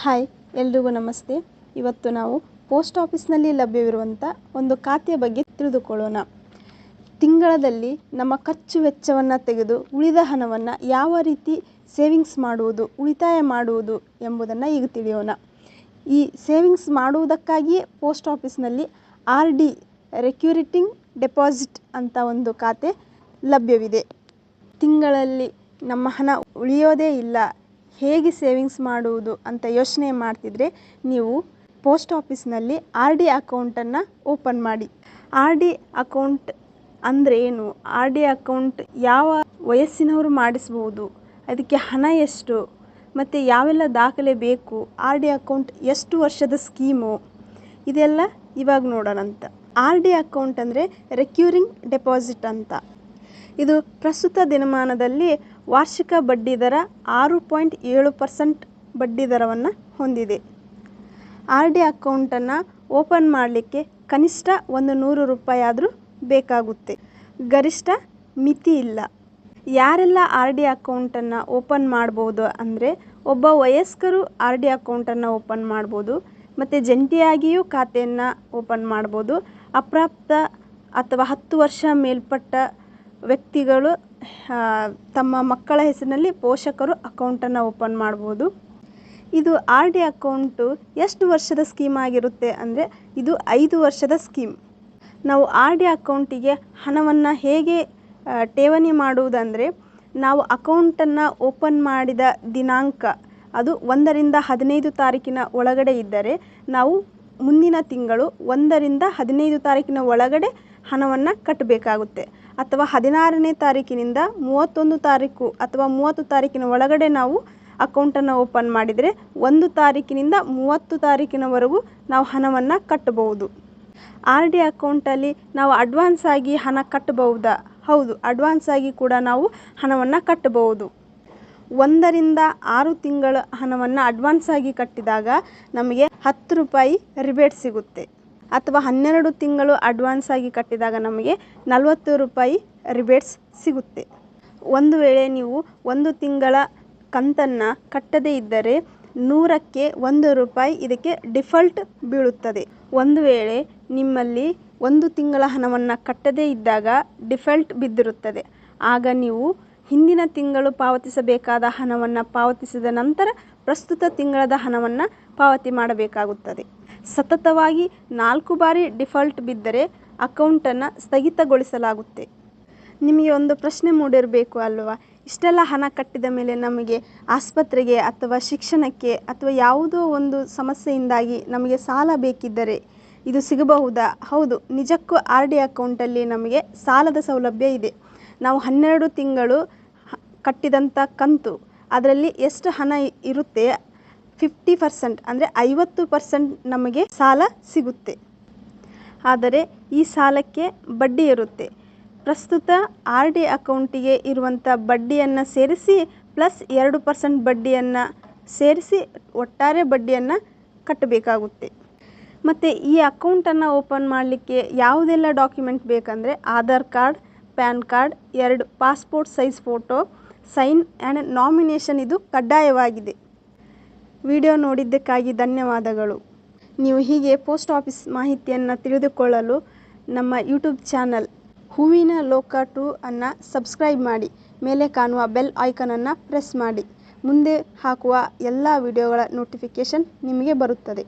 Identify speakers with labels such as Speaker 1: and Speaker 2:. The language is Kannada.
Speaker 1: ಹಾಯ್ ಎಲ್ರಿಗೂ ನಮಸ್ತೆ. ಇವತ್ತು ನಾವು ಪೋಸ್ಟ್ ಆಫೀಸ್ನಲ್ಲಿ ಲಭ್ಯವಿರುವಂಥ ಒಂದು ಖಾತೆಯ ಬಗ್ಗೆ ತಿಳಿದುಕೊಳ್ಳೋಣ. ತಿಂಗಳಲ್ಲಿ ನಮ್ಮ ಖರ್ಚು ವೆಚ್ಚವನ್ನು ತೆಗೆದು ಉಳಿದ ಹಣವನ್ನು ಯಾವ ರೀತಿ ಸೇವಿಂಗ್ಸ್ ಮಾಡುವುದು, ಉಳಿತಾಯ ಮಾಡುವುದು ಎಂಬುದನ್ನು ಈಗ ತಿಳಿಯೋಣ. ಈ ಸೇವಿಂಗ್ಸ್ ಮಾಡುವುದಕ್ಕಾಗಿಯೇ ಪೋಸ್ಟ್ ಆಫೀಸ್ನಲ್ಲಿ RD ರೆಕ್ಯೂರಿಟಿಂಗ್ ಡೆಪಾಸಿಟ್ ಅಂತ ಒಂದು ಖಾತೆ ಲಭ್ಯವಿದೆ. ತಿಂಗಳಲ್ಲಿ ನಮ್ಮ ಹಣ ಉಳಿಯೋದೇ ಇಲ್ಲ, ಹೇಗೆ ಸೇವಿಂಗ್ಸ್ ಮಾಡುವುದು ಅಂತ ಯೋಚನೆ ಮಾಡ್ತಿದ್ರೆ ನೀವು ಪೋಸ್ಟ್ ಆಫೀಸ್ನಲ್ಲಿ RD ಅಕೌಂಟನ್ನು ಓಪನ್ ಮಾಡಿ. RD ಅಕೌಂಟ್ ಅಂದರೆ ಏನು, RD ಅಕೌಂಟ್ ಯಾವ ವಯಸ್ಸಿನವರು ಮಾಡಿಸ್ಬೋದು, ಅದಕ್ಕೆ ಹಣ ಎಷ್ಟು ಮತ್ತು ಯಾವೆಲ್ಲ ದಾಖಲೆ ಬೇಕು, RD ಅಕೌಂಟ್ ಎಷ್ಟು ವರ್ಷದ ಸ್ಕೀಮು, ಇದೆಲ್ಲ ಇವಾಗ ನೋಡೋಣಂತ. RD ಅಕೌಂಟ್ ಅಂದರೆ ರೆಕ್ಯೂರಿಂಗ್ ಡೆಪಾಸಿಟ್ ಅಂತ. ಇದು ಪ್ರಸ್ತುತ ದಿನಮಾನದಲ್ಲಿ ವಾರ್ಷಿಕ ಬಡ್ಡಿ ದರ 6.7% ಬಡ್ಡಿ ದರವನ್ನು ಹೊಂದಿದೆ. RD ಅಕೌಂಟನ್ನು ಓಪನ್ ಮಾಡಲಿಕ್ಕೆ ಕನಿಷ್ಠ 100 ರೂಪಾಯಿ ಆದರೂ ಬೇಕಾಗುತ್ತೆ. ಗರಿಷ್ಠ ಮಿತಿ ಇಲ್ಲ. ಯಾರೆಲ್ಲ RD ಅಕೌಂಟನ್ನು ಓಪನ್ ಮಾಡ್ಬೋದು ಅಂದರೆ ಒಬ್ಬ ವಯಸ್ಕರು RD ಅಕೌಂಟನ್ನು ಓಪನ್ ಮಾಡ್ಬೋದು ಮತ್ತು ಜಂಟಿಯಾಗಿಯೂ ಖಾತೆಯನ್ನು ಓಪನ್ ಮಾಡ್ಬೋದು. ಅಪ್ರಾಪ್ತ ಅಥವಾ 10 ವರ್ಷ ಮೇಲ್ಪಟ್ಟ ವ್ಯಕ್ತಿಗಳು ತಮ್ಮ ಮಕ್ಕಳ ಹೆಸರಿನಲ್ಲಿ ಪೋಷಕರು ಅಕೌಂಟನ್ನು ಓಪನ್ ಮಾಡ್ಬೋದು. ಇದು RD ಅಕೌಂಟು ಎಷ್ಟು ವರ್ಷದ ಸ್ಕೀಮ್ ಆಗಿರುತ್ತೆ ಅಂದರೆ ಇದು 5 ವರ್ಷದ ಸ್ಕೀಮ್. ನಾವು RD ಅಕೌಂಟಿಗೆ ಹಣವನ್ನು ಹೇಗೆ ಠೇವಣಿ ಮಾಡುವುದಂದರೆ, ನಾವು ಅಕೌಂಟನ್ನು ಓಪನ್ ಮಾಡಿದ ದಿನಾಂಕ ಅದು 1 ರಿಂದ 15 ತಾರೀಕಿನ ಒಳಗಡೆ ಇದ್ದರೆ ನಾವು ಮುಂದಿನ ತಿಂಗಳು 1 ರಿಂದ 15 ತಾರೀಕಿನ ಒಳಗಡೆ ಹಣವನ್ನು ಕಟ್ಟಬೇಕಾಗುತ್ತೆ. ಅಥವಾ 16ನೇ ತಾರೀಕಿನಿಂದ 31 ತಾರೀಕು ಅಥವಾ 30 ತಾರೀಕಿನ ಒಳಗಡೆ ನಾವು ಅಕೌಂಟನ್ನು ಓಪನ್ ಮಾಡಿದರೆ 1 ತಾರೀಕಿನಿಂದ 30 ತಾರೀಕಿನವರೆಗೂ ನಾವು ಹಣವನ್ನು ಕಟ್ಟಬಹುದು. RD ಅಕೌಂಟಲ್ಲಿ ನಾವು ಅಡ್ವಾನ್ಸ್ ಆಗಿ ಹಣ ಕಟ್ಟಬಹುದಾ? ಹೌದು, ಅಡ್ವಾನ್ಸ್ ಆಗಿ ಕೂಡ ನಾವು ಹಣವನ್ನು ಕಟ್ಟಬಹುದು. 1 ರಿಂದ 6 ತಿಂಗಳ ಹಣವನ್ನು ಅಡ್ವಾನ್ಸ್ ಆಗಿ ಕಟ್ಟಿದಾಗ ನಮಗೆ 10 ರೂಪಾಯಿ ರಿಬೇಟ್ ಸಿಗುತ್ತೆ. ಅಥವಾ 12 ತಿಂಗಳು ಅಡ್ವಾನ್ಸ್ ಆಗಿ ಕಟ್ಟಿದಾಗ ನಮಗೆ 40 ರೂಪಾಯಿ ರಿಬೇಟ್ಸ್ ಸಿಗುತ್ತೆ. ಒಂದು ವೇಳೆ ನೀವು 1 ತಿಂಗಳ ಕಂತನ್ನು ಕಟ್ಟದೇ ಇದ್ದರೆ 100ಕ್ಕೆ 1 ರೂಪಾಯಿ ಇದಕ್ಕೆ ಡಿಫಾಲ್ಟ್ ಬೀಳುತ್ತದೆ. ಒಂದು ವೇಳೆ ನಿಮ್ಮಲ್ಲಿ 1 ತಿಂಗಳ ಹಣವನ್ನು ಕಟ್ಟದೇ ಇದ್ದಾಗ ಡಿಫಾಲ್ಟ್ ಬಿದ್ದಿರುತ್ತದೆ. ಆಗ ನೀವು ಹಿಂದಿನ ತಿಂಗಳು ಪಾವತಿಸಬೇಕಾದ ಹಣವನ್ನು ಪಾವತಿಸಿದ ನಂತರ ಪ್ರಸ್ತುತ ತಿಂಗಳದ ಹಣವನ್ನು ಪಾವತಿ ಮಾಡಬೇಕಾಗುತ್ತದೆ. ಸತತವಾಗಿ 4 ಬಾರಿ ಡಿಫಾಲ್ಟ್ ಬಿದ್ದರೆ ಅಕೌಂಟನ್ನು ಸ್ಥಗಿತಗೊಳಿಸಲಾಗುತ್ತೆ. ನಿಮಗೆ ಒಂದು ಪ್ರಶ್ನೆ ಮೂಡಿರಬೇಕು ಅಲ್ವಾ, ಇಷ್ಟೆಲ್ಲ ಹಣ ಕಟ್ಟಿದ ಮೇಲೆ ನಮಗೆ ಆಸ್ಪತ್ರೆಗೆ ಅಥವಾ ಶಿಕ್ಷಣಕ್ಕೆ ಅಥವಾ ಯಾವುದೋ ಒಂದು ಸಮಸ್ಯೆಯಿಂದಾಗಿ ನಮಗೆ ಸಾಲ ಬೇಕಿದ್ದರೆ ಇದು ಸಿಗಬಹುದಾ? ಹೌದು, ನಿಜಕ್ಕೂ RD ಅಕೌಂಟಲ್ಲಿ ನಮಗೆ ಸಾಲದ ಸೌಲಭ್ಯ ಇದೆ. ನಾವು 12 ತಿಂಗಳು ಕಟ್ಟಿದಂಥ ಕಂತು ಅದರಲ್ಲಿ ಎಷ್ಟು ಹಣ ಇರುತ್ತೆ 50% ಅಂದರೆ 50% ನಮಗೆ ಸಾಲ ಸಿಗುತ್ತೆ. ಆದರೆ ಈ ಸಾಲಕ್ಕೆ ಬಡ್ಡಿ ಇರುತ್ತೆ. ಪ್ರಸ್ತುತ RD ಅಕೌಂಟಿಗೆ ಇರುವಂಥ ಬಡ್ಡಿಯನ್ನು ಸೇರಿಸಿ ಪ್ಲಸ್ 2% ಬಡ್ಡಿಯನ್ನು ಸೇರಿಸಿ ಒಟ್ಟಾರೆ ಬಡ್ಡಿಯನ್ನು ಕಟ್ಟಬೇಕಾಗುತ್ತೆ. ಮತ್ತು ಈ ಅಕೌಂಟನ್ನು ಓಪನ್ ಮಾಡಲಿಕ್ಕೆ ಯಾವುದೆಲ್ಲ ಡಾಕ್ಯುಮೆಂಟ್ ಬೇಕಂದರೆ Aadhaar card, PAN card, 2 passport size photo, sign and nomination ಇದು ಕಡ್ಡಾಯವಾಗಿದೆ. ವಿಡಿಯೋ ನೋಡಿದ್ದಕ್ಕಾಗಿ ಧನ್ಯವಾದಗಳು. ನೀವು ಹೀಗೆ ಪೋಸ್ಟ್ ಆಫೀಸ್ ಮಾಹಿತಿಯನ್ನು ತಿಳಿದುಕೊಳ್ಳಲು ನಮ್ಮ ಯೂಟ್ಯೂಬ್ ಚಾನಲ್ ಹೂವಿನ ಲೋಕ 2 ಅನ್ನು ಸಬ್ಸ್ಕ್ರೈಬ್ ಮಾಡಿ. ಮೇಲೆ ಕಾಣುವ ಬೆಲ್ ಐಕನನ್ನು ಪ್ರೆಸ್ ಮಾಡಿ. ಮುಂದೆ ಹಾಕುವ ಎಲ್ಲ ವಿಡಿಯೋಗಳ ನೋಟಿಫಿಕೇಷನ್ ನಿಮಗೆ ಬರುತ್ತದೆ.